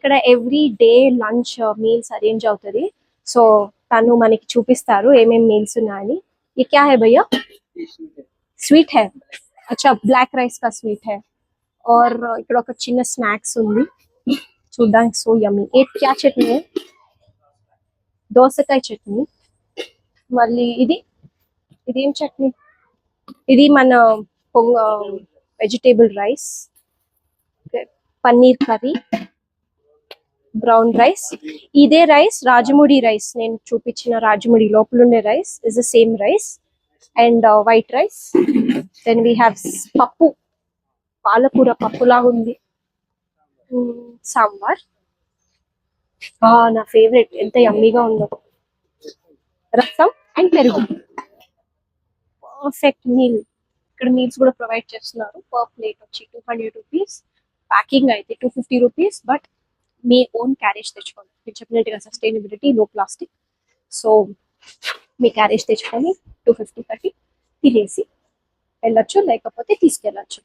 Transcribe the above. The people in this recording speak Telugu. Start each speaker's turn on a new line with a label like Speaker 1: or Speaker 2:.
Speaker 1: ఇక్కడ every day lunch meals arrange అవుతుంది. సో తను మనకి చూపిస్తారు ఏమేమి మీల్స్ ఉన్నాయని. ये क्या है भैया? స్వీట్ है. अच्छा బ్లాక్ రైస్ का స్వీట్ है. और ఇక్కడ ఒక చిన్న స్నాక్స్ ఉంది చూడడానికి సో యమ్మీ. ఏ క్యా చట్నీ है? దోసకాయ చట్నీ. మళ్ళీ ఇదేం చట్నీ? ఇది మన vegetable rice, paneer curry, brown rice. ఇదే రైస్ రాజముడి రైస్, నేను చూపించిన రాజముడి లోపల ఉండే rice is the same rice and white rice. Then we have pappu, పాలకూర పప్పులాగా ఉంది. సాంబార్, నా ఫేవరెట్, ఎంత యమ్మీగా ఉందో. రసం అండ్ పెరుగు. Perfect meal. ఇక్కడ మీల్స్ కూడా ప్రొవైడ్ చేస్తున్నారు. పర్ ప్లేట్ వచ్చి 200 రూపీస్, ప్యాకింగ్ అయితే 250 rupees. But me own carriage తెచ్చుకోండి. మీరు చెప్పినట్టుగా సస్టైనబిలిటీ, నో ప్లాస్టిక్. సో మీ క్యారేజ్ తెచ్చుకొని 250 కట్టి తినేసి వెళ్ళొచ్చు, లేకపోతే తీసుకెళ్ళచ్చు.